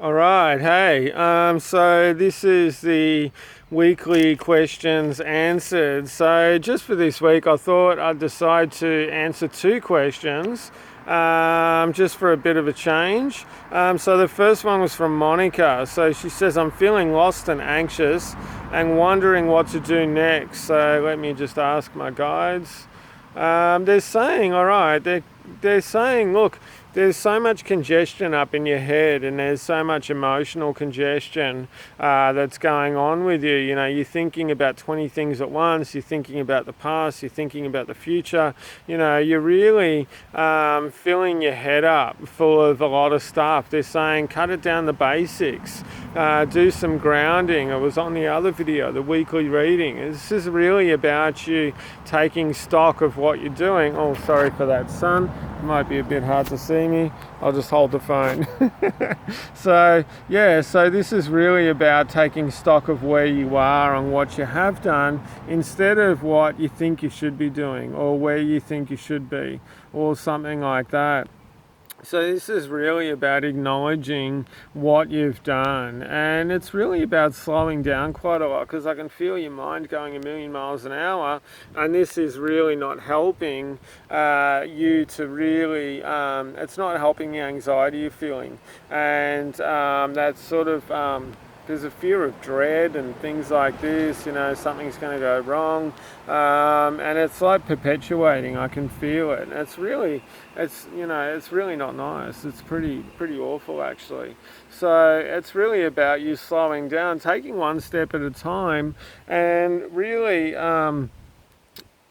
All right, hey. So this is the weekly questions answered. So just for this week, I thought I'd decide to answer two questions, just for a bit of a change. So the first one was from Monica. So she says, "I'm feeling lost and anxious, and wondering what to do next." So let me just ask my guides. They're saying, all right, they're saying, look, there's so much congestion up in your head, and there's so much emotional congestion that's going on with you. You know, you're thinking about 20 things at once, you're thinking about the past, you're thinking about the future. You know, you're really filling your head up full of a lot of stuff. They're saying, cut it down to basics, do some grounding. It was on the other video, the weekly reading. This is really about you taking stock of what you're doing. Oh, sorry for that, sun. It might be a bit hard to see me. I'll just hold the phone. So this is really about taking stock of where you are and what you have done instead of what you think you should be doing or where you think you should be or something like that. So this is really about acknowledging what you've done, and it's really about slowing down quite a lot, because I can feel your mind going a million miles an hour, and this is really not helping you to really. It's not helping the anxiety you're feeling, and that's sort of. There's a fear of dread and things like this, you know, something's going to go wrong, and it's like perpetuating. I can feel it. It's really not nice. It's pretty awful actually. So it's really about you slowing down, taking one step at a time, and really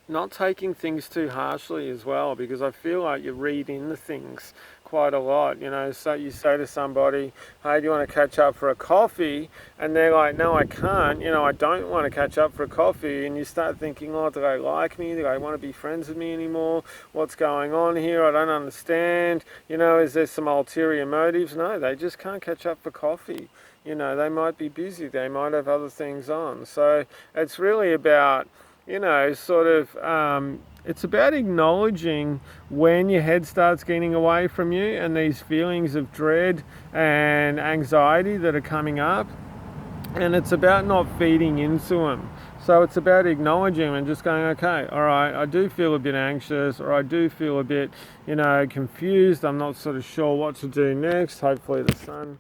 not taking things too harshly as well, because I feel like you read into things quite a lot. You know, so you say to somebody, "Hey, do you want to catch up for a coffee?" And they're like, "No, I can't. You know, I don't want to catch up for a coffee." And you start thinking, "Oh, do they like me? Do they want to be friends with me anymore? What's going on here? I don't understand. You know, is there some ulterior motives?" No, they just can't catch up for coffee. You know, they might be busy. They might have other things on. So it's really about, you know, sort of, it's about acknowledging when your head starts getting away from you and these feelings of dread and anxiety that are coming up. And it's about not feeding into them. So it's about acknowledging them and just going, okay, all right, I do feel a bit anxious, or I do feel a bit, you know, confused. I'm not sort of sure what to do next. Hopefully the sun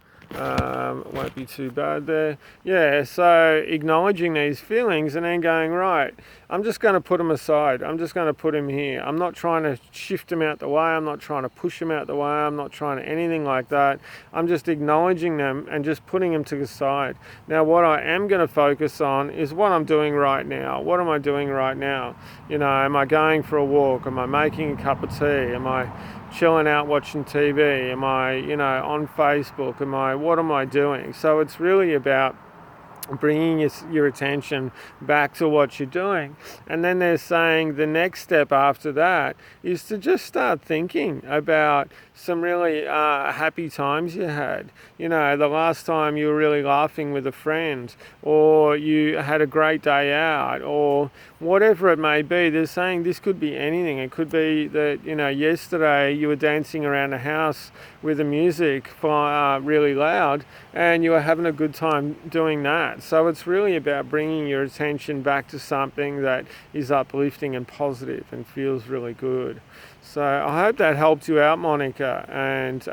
won't be too bad there. Yeah, so acknowledging these feelings and then going, right, I'm just going to put them aside. I'm just going to put them here. I'm not trying to shift them out the way. I'm not trying to push them out the way. I'm not trying to anything like that. I'm just acknowledging them and just putting them to the side. Now, what I am going to focus on is what I'm doing right now. What am I doing right now? You know, am I going for a walk? Am I making a cup of tea? Am I chilling out watching TV? Am I, you know, on Facebook? What am I doing? So it's really about bringing your attention back to what you're doing. And then they're saying the next step after that is to just start thinking about some really happy times you had. You know, the last time you were really laughing with a friend, or you had a great day out, or whatever it may be. They're saying this could be anything. It could be that, you know, yesterday you were dancing around the house with the music really loud, and you were having a good time doing that. So it's really about bringing your attention back to something that is uplifting and positive and feels really good. So I hope that helped you out, Monica, and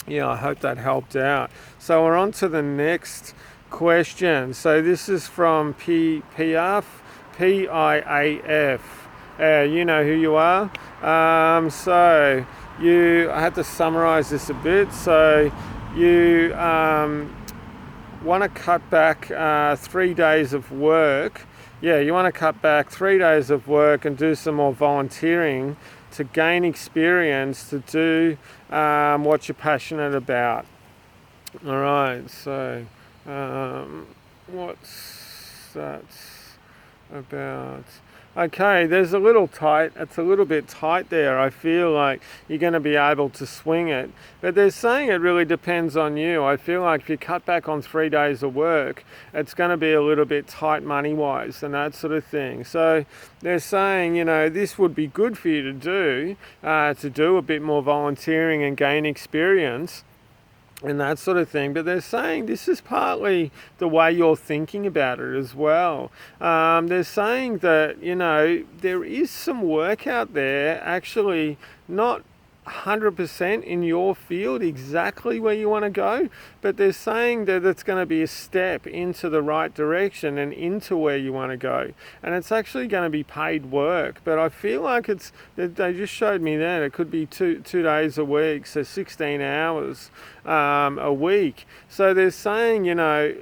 yeah, I hope that helped out. So we're on to the next question. So this is from PIAF. You know who you are. I have to summarize this a bit. So you want to cut back 3 days of work. Yeah, you want to cut back 3 days of work and do some more volunteering to gain experience to do what you're passionate about. All right, so what's that about? Okay, there's a little tight. It's a little bit tight there. I feel like you're going to be able to swing it. But they're saying it really depends on you. I feel like if you cut back on 3 days of work, it's going to be a little bit tight money-wise and that sort of thing. So they're saying, you know, this would be good for you to do a bit more volunteering and gain experience. and that sort of thing. But they're saying this is partly the way you're thinking about it as well. They're saying that, there is some work out there, actually not 100% in your field exactly where you want to go, but they're saying that it's going to be a step into the right direction and into where you want to go, and it's actually going to be paid work. But I feel like they just showed me that it could be two days a week, so 16 hours a week. So they're saying, a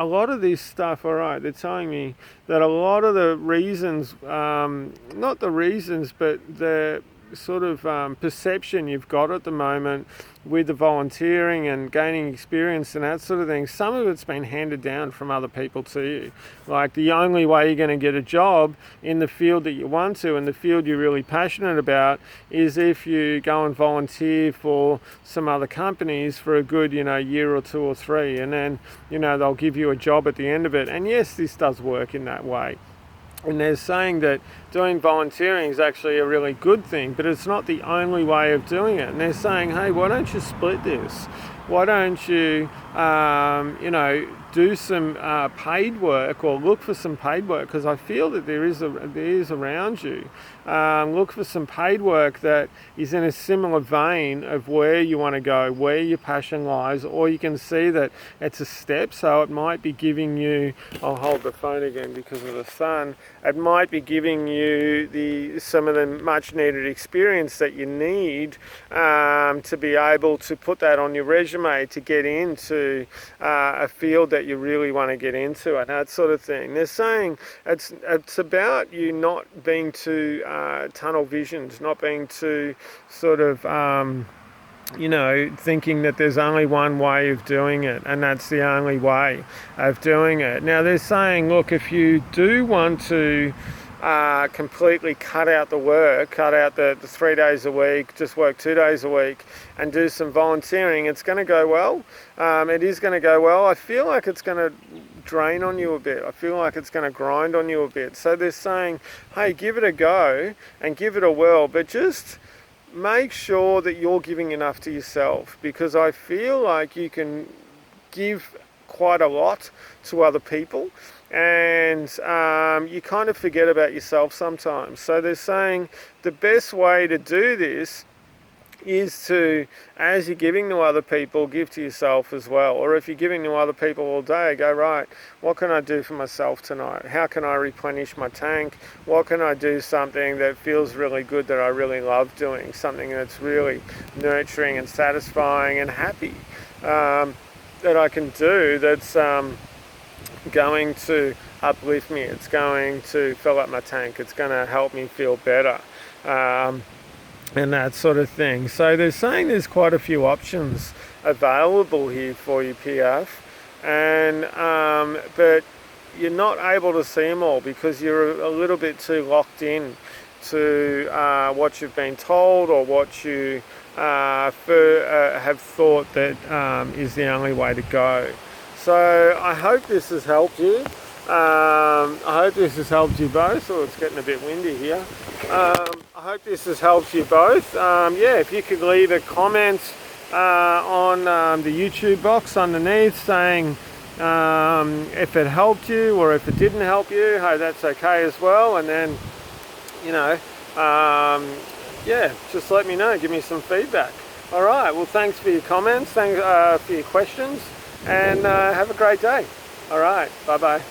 lot of this stuff, all right, they're telling me that a lot of the reasons, not the reasons, but the sort of perception you've got at the moment with the volunteering and gaining experience and that sort of thing, some of it's been handed down from other people to you. Like, the only way you're going to get a job in the field that you want to and the field you're really passionate about is if you go and volunteer for some other companies for a good, year or 2 or 3, and then, they'll give you a job at the end of it. And yes, this does work in that way. And they're saying that doing volunteering is actually a really good thing, but it's not the only way of doing it. And they're saying, hey, why don't you split this? Why don't you, do some paid work, or look for some paid work, because I feel that there is around you. Look for some paid work that is in a similar vein of where you want to go, where your passion lies, or you can see that it's a step. So it might be giving you, I'll hold the phone again because of the sun, it might be giving you some of the much needed experience that you need to be able to put that on your resume to get into a field that you really want to get into, and that sort of thing. They're saying it's about you not being too tunnel visioned, not being too sort of thinking that there's only one way of doing it and that's the only way of doing it. Now they're saying, look, if you do want to completely cut out the work, cut out the 3 days a week, just work 2 days a week and do some volunteering, it's going to go well. It is going to go well. I feel like it's going to drain on you a bit. I feel like it's going to grind on you a bit. So they're saying, hey, give it a go and give it a whirl, but just make sure that you're giving enough to yourself, because I feel like you can give quite a lot to other people, and you kind of forget about yourself sometimes. So they're saying the best way to do this is to, as you're giving to other people, give to yourself as well. Or if you're giving to other people all day, go, right, what can I do for myself tonight? How can I replenish my tank? What can I do something that feels really good, that I really love doing, something that's really nurturing and satisfying and happy, that I can do, that's going to uplift me, it's going to fill up my tank, it's going to help me feel better, and that sort of thing. So they're saying there's quite a few options available here for you, PF, and but you're not able to see them all because you're a little bit too locked in to what you've been told, or what you have thought that is the only way to go. So I hope this has helped you. I hope this has helped you both. Oh, it's getting a bit windy here. I hope this has helped you both. If you could leave a comment on the YouTube box underneath saying if it helped you or if it didn't help you, hey, that's okay as well. And then, just let me know. Give me some feedback. All right. Well, thanks for your comments. Thanks for your questions. And have a great day. All right. Bye-bye.